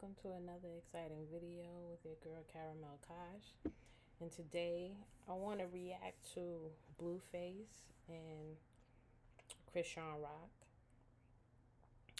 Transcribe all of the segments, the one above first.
welcome to another exciting video with your girl Caramel Kosh. And today I want to react to Blueface and Krishan Rock.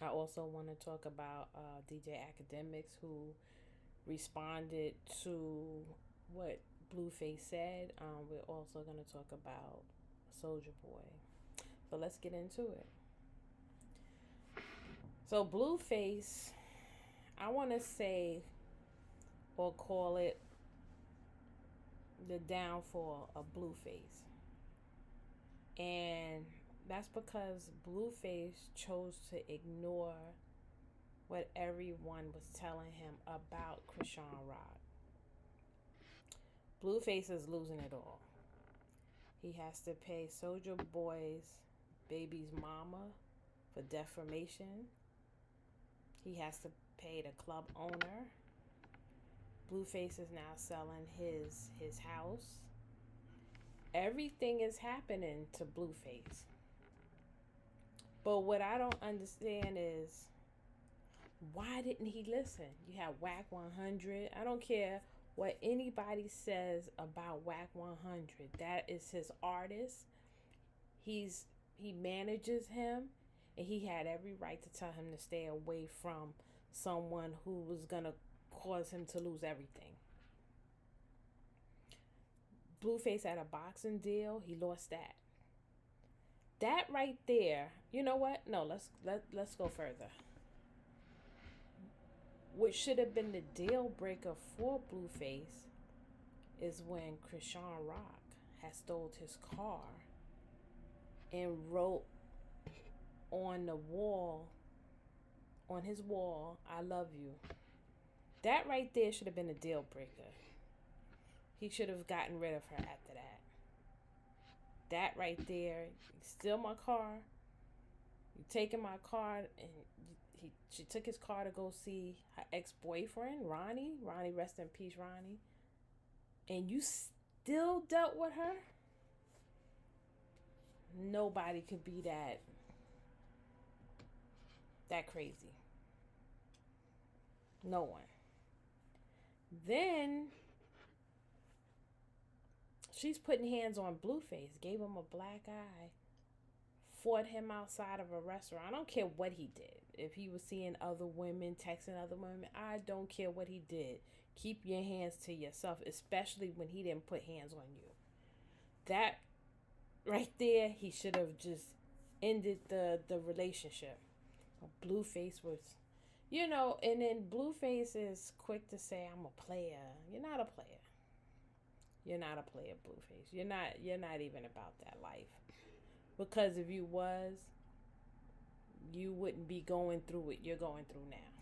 I also want to talk about DJ Academics, who responded to what Blueface said. We're also going to talk about Soldier Boy. So let's get into it. So Blueface, I want to say or call it the downfall of Blueface. And that's because Blueface chose to ignore what everyone was telling him about Krishan Rock. Blueface is losing it all. He has to pay Soldier Boy's baby's mama for defamation. He has to pay the club owner. Blueface is now selling his house. Everything is happening to Blueface. But what I don't understand is, why didn't he listen? You have Whack 100. I don't care what anybody says about Whack 100. That is his artist. He manages him, and he had every right to tell him to stay away from someone who was gonna cause him to lose everything. Blueface had a boxing deal. He lost that. That right there. You know what? No, let's go further. What should have been the deal breaker for Blueface is when Krishan Rock had stole his car and wrote on the wall, on his wall, "I love you." That right there should have been a deal breaker. He should have gotten rid of her after that. That right there, you steal my car, you taking my car, and she took his car to go see her ex-boyfriend, Ronnie. Ronnie, rest in peace, Ronnie. And you still dealt with her? Nobody could be that crazy. No one. Then she's putting hands on Blueface, gave him a black eye, fought him outside of a restaurant. I don't care what he did. If he was seeing other women, texting other women, I don't care what he did. Keep your hands to yourself, especially when he didn't put hands on you. That right there, he should have just ended the relationship. Blueface was, and then Blueface is quick to say, "I'm a player." You're not a player. You're not a player, Blueface. You're not even about that life. Because if you was, you wouldn't be going through what you're going through now.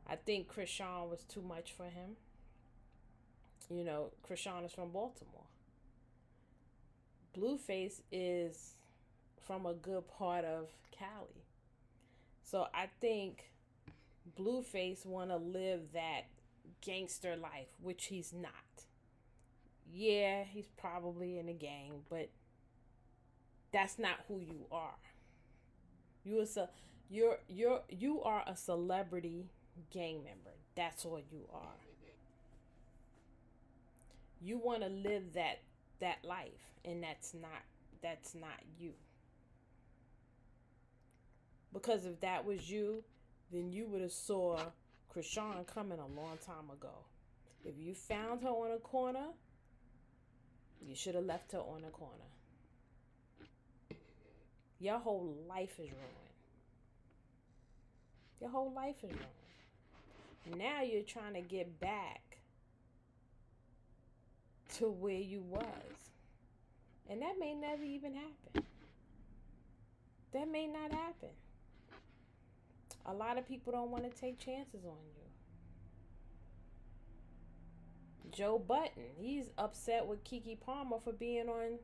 I think Krishan was too much for him. Krishan is from Baltimore. Blueface is from a good part of Cali. So I think Blueface want to live that gangster life, which he's not. Yeah, he's probably in a gang, but that's not who you are. You are a celebrity gang member. That's all you are. You want to live that life, and that's not you. Because if that was you, then you would have saw Krishan coming a long time ago. If you found her on a corner, you should have left her on a corner. Your whole life is ruined. Your whole life is ruined. Now you're trying to get back to where you was. And that may never even happen. That may not happen. A lot of people don't want to take chances on you. Joe Button, he's upset with Keke Palmer for being on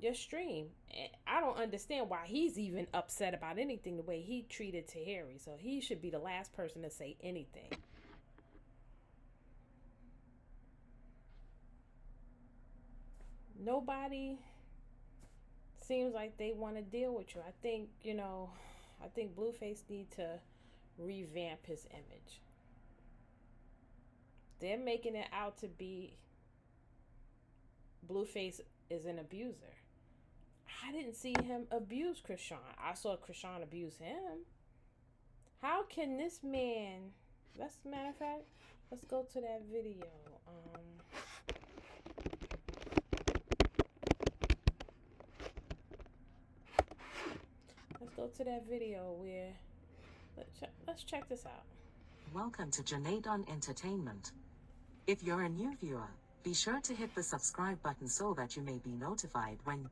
your stream. And I don't understand why he's even upset about anything the way he treated Tahiri. So he should be the last person to say anything. Nobody seems like they want to deal with you. I think Blueface need to revamp his image. They're making it out to be Blueface is an abuser. I didn't see him abuse Krishan. I saw Krishan abuse him. How can this man... Matter of fact, let's go to that video. Let's go to that video where... Let's check this out. Welcome to Janadon Entertainment. If you're a new viewer, be sure to hit the subscribe button so that you may be notified when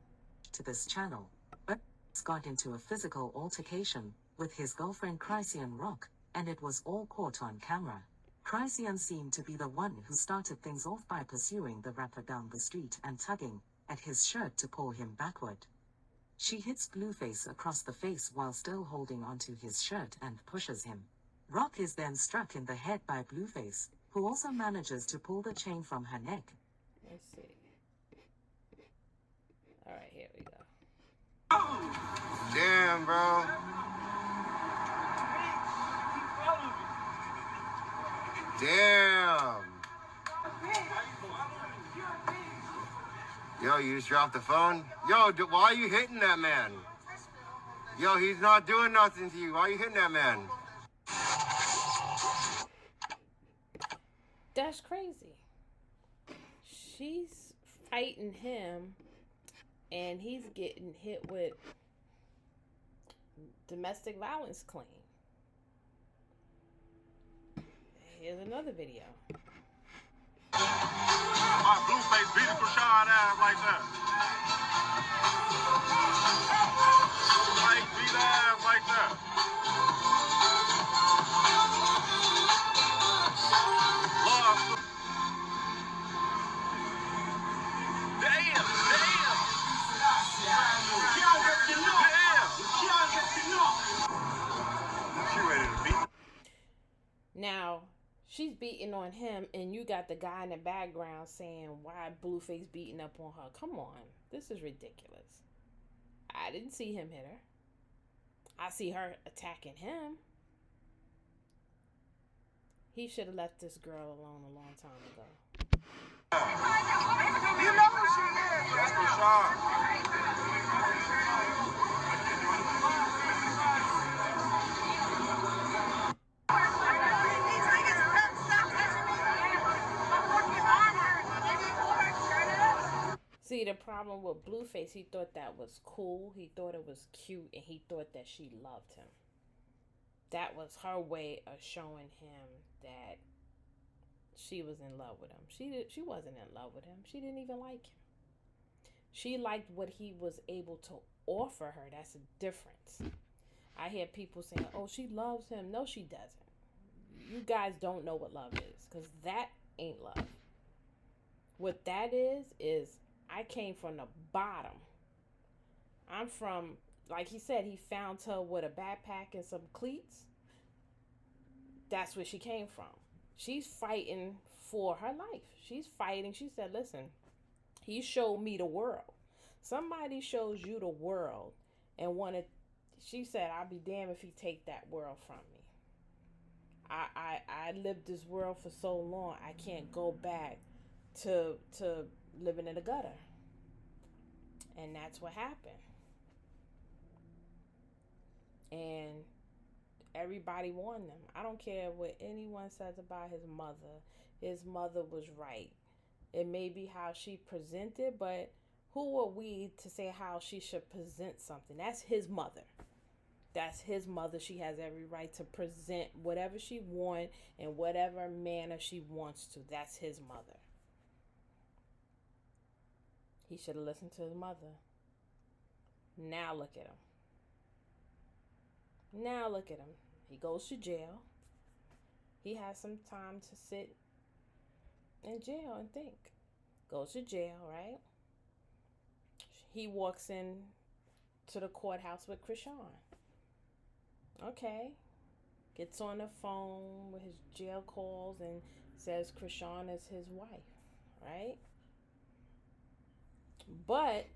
to this channel. But got into a physical altercation with his girlfriend Christian Rock, and it was all caught on camera. Christian seemed to be the one who started things off by pursuing the rapper down the street and tugging at his shirt to pull him backward. She hits Blueface across the face while still holding onto his shirt and pushes him. Rock is then struck in the head by Blueface, who also manages to pull the chain from her neck. Let's see. Alright, here we go. Damn, bro. Damn. Yo, you just dropped the phone? Yo, why are you hitting that man? Yo, he's not doing nothing to you. Why are you hitting that man? That's crazy. She's fighting him, and he's getting hit with domestic violence claim. Here's another video. My Blueface beat Krishan ass like that. Like beat ass like that. Love. Damn. She ready to beat. Now, she's beating on him, and you got the guy in the background saying, why Blueface beating up on her? Come on. This is ridiculous. I didn't see him hit her. I see her attacking him. He should have left this girl alone a long time ago. You know who she is. That's Krishan. See, the problem with Blueface, he thought that was cool. He thought it was cute, and he thought that she loved him. That was her way of showing him that she was in love with him. She wasn't in love with him. She didn't even like him. She liked what he was able to offer her. That's a difference. I hear people saying, oh, she loves him. No, she doesn't. You guys don't know what love is, because that ain't love. What that is I came from the bottom. I'm from, like he said, he found her with a backpack and some cleats. That's where she came from. She's fighting for her life. She's fighting. She said, listen, he showed me the world. Somebody shows you the world and wanted, she said, I'll be damned if he take that world from me. I lived this world for so long, I can't go back to living in the gutter. And that's what happened. And everybody warned them. I don't care what anyone says about his mother. His mother was right. It may be how she presented, but who are we to say how she should present something? That's his mother. That's his mother. She has every right to present whatever she wants in whatever manner she wants to. That's his mother. He should have listened to his mother. Now look at him. Now look at him. He goes to jail. He has some time to sit in jail and think. Goes to jail, right? He walks in to the courthouse with Krishan. Okay. Gets on the phone with his jail calls and says Krishan is his wife, right? But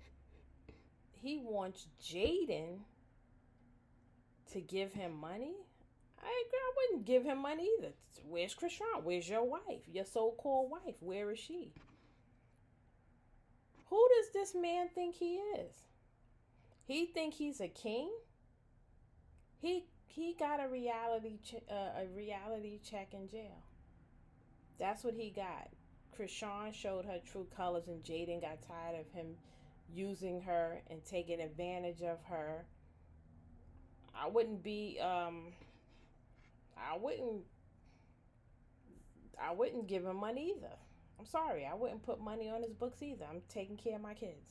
he wants Jaden to give him money. I wouldn't give him money either. Where's Krishan? Where's your wife? Your so-called wife? Where is she? Who does this man think he is? He think he's a king? He got a reality check in jail. That's what he got. Krishan showed her true colors, and Jaden got tired of him using her and taking advantage of her. I wouldn't be I wouldn't I wouldn't give him money either. I'm sorry, I wouldn't put money on his books either. I'm taking care of my kids.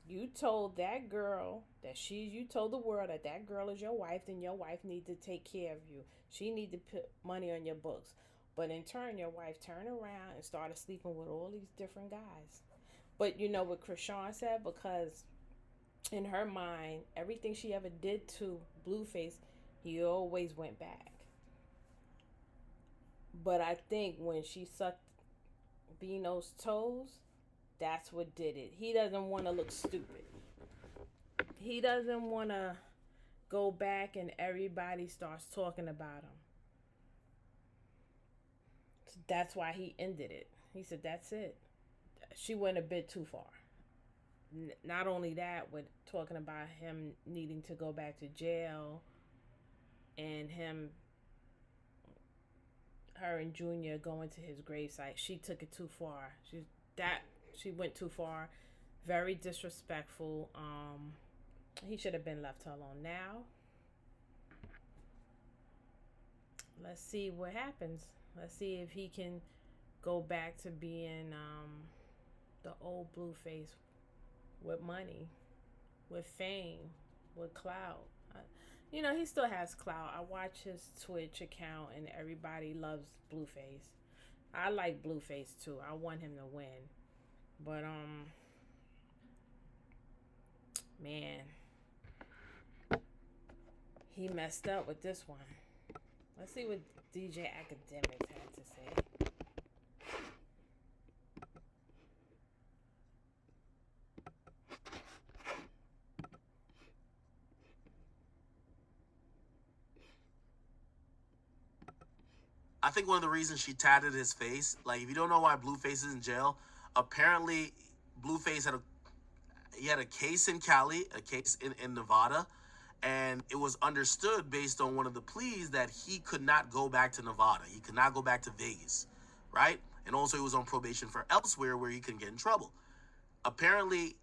You told that girl you told the world that that girl is your wife, then your wife needs to take care of you. She need to put money on your books. But in turn, your wife turned around and started sleeping with all these different guys. But you know what Krishan said? Because in her mind, everything she ever did to Blueface, he always went back. But I think when she sucked Bino's toes, that's what did it. He doesn't want to look stupid. He doesn't want to go back and everybody starts talking about him. So that's why he ended it. He said, that's it. She went a bit too far. Not only that, with talking about him needing to go back to jail and her and Junior going to his gravesite, she took it too far. She went too far. Very disrespectful. He should have been left alone. Now, let's see what happens. Let's see if he can go back to being the old Blueface with money, with fame, with clout. He still has clout. I watch his Twitch account and everybody loves Blueface. I like Blueface too. I want him to win. But man, he messed up with this one. Let's see what DJ Academics had to say. I think one of the reasons she tatted his face, like if you don't know why Blueface is in jail, apparently Blueface had a case in Cali, a case in Nevada, and it was understood based on one of the pleas that he could not go back to Nevada. He could not go back to Vegas, right? And also he was on probation for elsewhere where he can get in trouble. Apparently,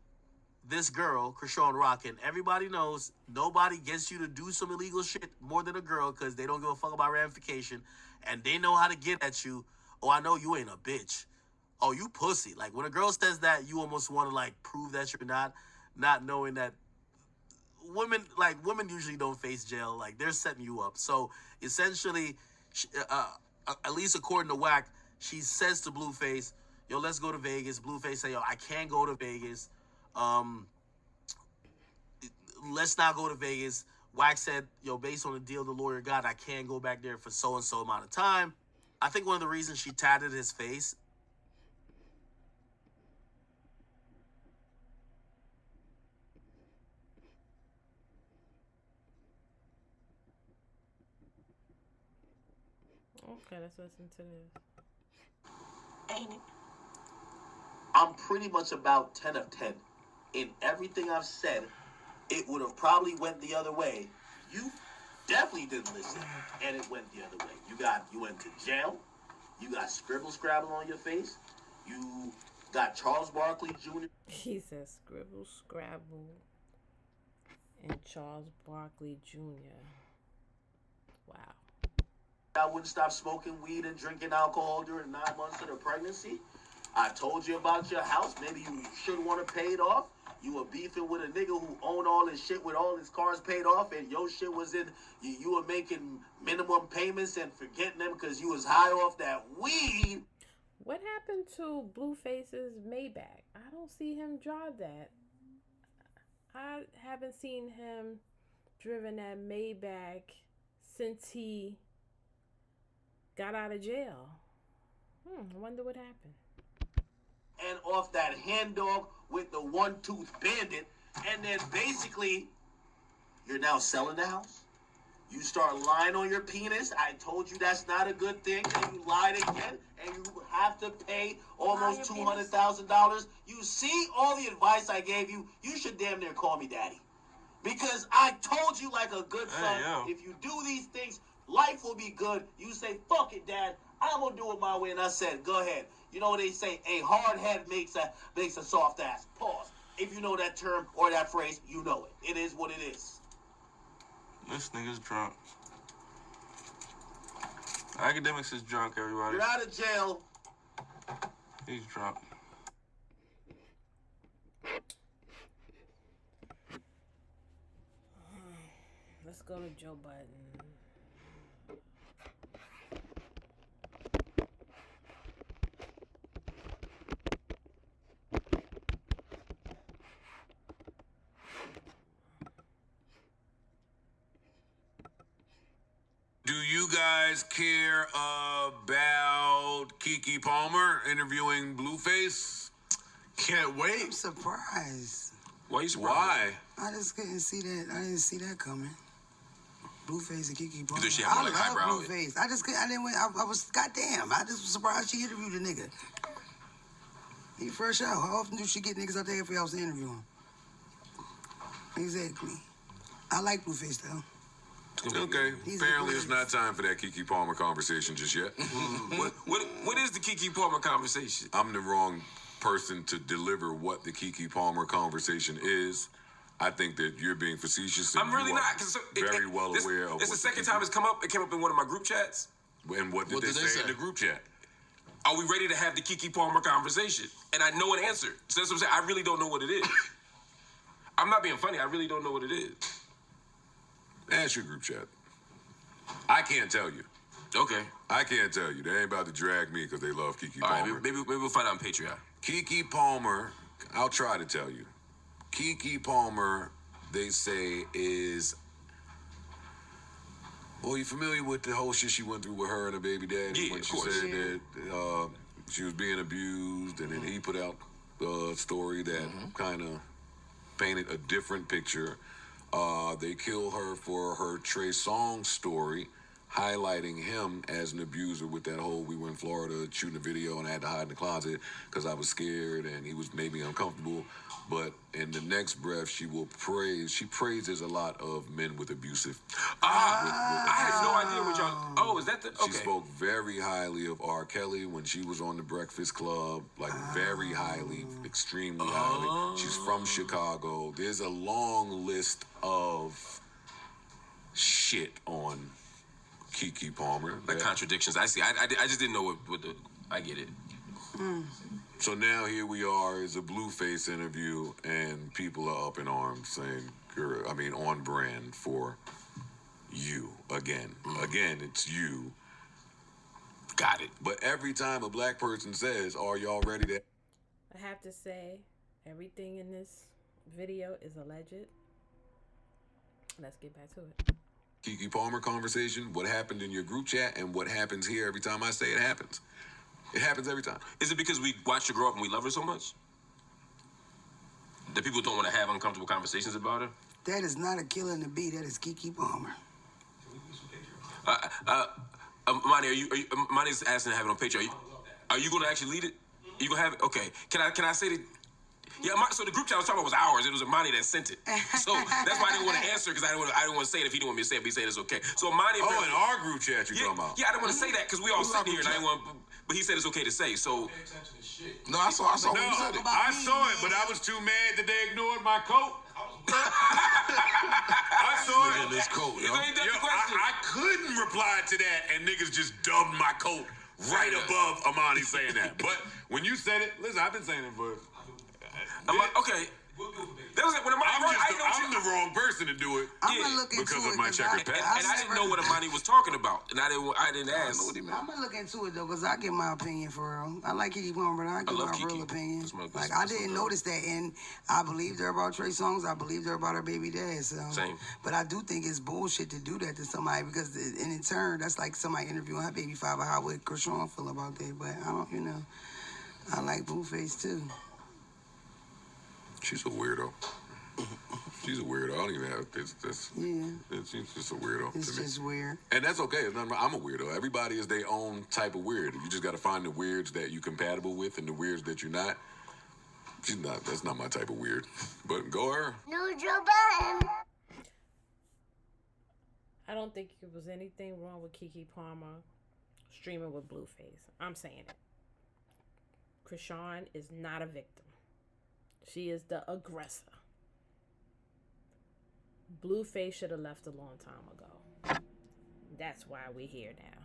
this girl, Krishan Rock, and everybody knows nobody gets you to do some illegal shit more than a girl because they don't give a fuck about ramification and they know how to get at you. Oh, I know you ain't a bitch. Oh, you pussy. Like when a girl says that, you almost want to like prove that you're not knowing that women usually don't face jail. Like they're setting you up. So essentially, at least according to Wack, she says to Blueface, yo, let's go to Vegas. Blueface say, yo, I can't go to Vegas. Let's not go to Vegas. Wack said, yo, based on the deal the lawyer got, I can't go back there for so and so amount of time. I think one of the reasons she tatted his face. Okay, let's listen to this. Ain't it? I'm pretty much about 10 of 10. In everything I've said, it would have probably went the other way. You definitely didn't listen, and it went the other way. You went to jail. You got scribble scrabble on your face. You got Charles Barkley Jr. He says scribble scrabble and Charles Barkley Jr. Wow. I wouldn't stop smoking weed and drinking alcohol during 9 months of the pregnancy. I told you about your house. Maybe you should want to pay it off. You were beefing with a nigga who owned all his shit with all his cars paid off, and your shit was in. You were making minimum payments and forgetting them because you was high off that weed. What happened to Blueface's Maybach? I don't see him drive that. I haven't seen him driven that Maybach since he got out of jail. I wonder what happened. And off that hand dog with the one-tooth bandit, and then basically, you're now selling the house. You start lying on your penis. I told you that's not a good thing, and you lied again, and you have to pay almost $200,000. You see all the advice I gave you. You should damn near call me daddy, because I told you like a good son. If you do these things, life will be good. You say, "Fuck it, Dad. I'm gonna do it my way," and I said, "Go ahead." You know what they say? A hard head makes a soft ass. Pause. If you know that term or that phrase, you know it. It is what it is. This nigga's drunk. Academics is drunk, everybody. You're out of jail. He's drunk. Let's go to Joe Biden. Do you guys care about Keke Palmer interviewing Blueface? Can't wait. I'm surprised. Why you surprised? Why? I just couldn't see that. I didn't see that coming. Blueface and Keke Palmer. think she had more, like, I highbrow- love Blueface. I just couldn't. I didn't. I was goddamn. I just was surprised she interviewed a nigga. He fresh out. How often do she get niggas out there for y'all to interview him? Exactly. I like Blueface though. Okay, He's a apparently good it's not time for that Keke Palmer conversation just yet. What is the Keke Palmer conversation? I'm the wrong person to deliver what the Keke Palmer conversation is. I think that you're being facetious. And I'm really you are not. Cause very well aware of It's the what second time it's come up. It came up in one of my group chats. And what did they say in the group chat? Are we ready to have the Keke Palmer conversation? And I know an answer. So that's what I'm saying. I really don't know what it is. I'm not being funny. I really don't know what it is. Ask your group chat. I can't tell you. Okay. I can't tell you. They ain't about to drag me because they love Keke All Palmer. right. Maybe we'll find out on Patreon. Keke Palmer, I'll try to tell you. Keke Palmer, they say, is... Well, you familiar with the whole shit she went through with her and her baby daddy? Yeah, when of she course. said that she was being abused, and then he put out a story that kind of painted a different picture. They kill her for her Trey Songz story, highlighting him as an abuser with that whole, we were in Florida shooting a video and I had to hide in the closet because I was scared and he made me uncomfortable. But in the next breath, she praises a lot of men with abusive. I had no idea what y'all. Oh, is that the? Okay. She spoke very highly of R. Kelly when she was on the Breakfast Club, like very highly, extremely highly. She's from Chicago. There's a long list of shit on Keke Palmer. Like contradictions. I see. I just didn't know what the. I get it. So now here we are, is a Blueface interview, and people are up in arms saying, girl, I mean, on brand for you again. Again, it's you. Got it. But every time a black person says, are y'all ready to... I have to say, everything in this video is alleged. Let's get back to it. Keke Palmer conversation, what happened in your group chat, and what happens here every time I say it happens. It happens every time. Is it because we watched her grow up and we love her so much? That people don't want to have uncomfortable conversations about her? That is not a killer in the beat. That is Keke Palmer. Monty, Monty's asking to have it on Patreon. Are you going to actually lead it? You going to have it? Okay. Can I say that? Yeah, so the group chat I was talking about was ours. It was Monty that sent it. So that's why I didn't want to answer, because I didn't want to say it if he didn't want me to say it, but he said it's okay. So Monty... Oh, in our group chat you're talking about? Yeah, I didn't want to say that because we all sitting here and I didn't want... But he said it's okay to say, so... No, I saw No, when you said it. I saw it, but I was too mad that they ignored my coat. I saw it. This coat, yo. I couldn't reply to that, and niggas just dubbed my coat right above Amani saying that. But when you said it, listen, I've been saying it for... okay. That was it. When I'm the wrong person to do it. I'm gonna look into because it of my checkered past. And I didn't know what Amani was talking about, and I didn't ask. I'm gonna look into it though, because I give my opinion for real. I like Keke Palmer, but I give love my Keke. real opinion. That's I didn't notice that, and I believed her about Trey Songz. I believed her about her baby dad. So. Same. But I do think it's bullshit to do that to somebody, because in turn, that's like somebody interviewing her baby father. How would Krishan feel about that? But I don't, I like Blueface too. She's a weirdo. She's a weirdo. I don't even have. She's just a weirdo. It's just weird. And that's okay. It's not, I'm a weirdo. Everybody is their own type of weird. You just got to find the weirds that you're compatible with and the weirds that you're not. She's not. That's not my type of weird. But go her. Neutral button. I don't think there was anything wrong with Keke Palmer streaming with Blueface. I'm saying it. Krishan is not a victim. She is the aggressor. Blueface should have left a long time ago. That's why we're here now.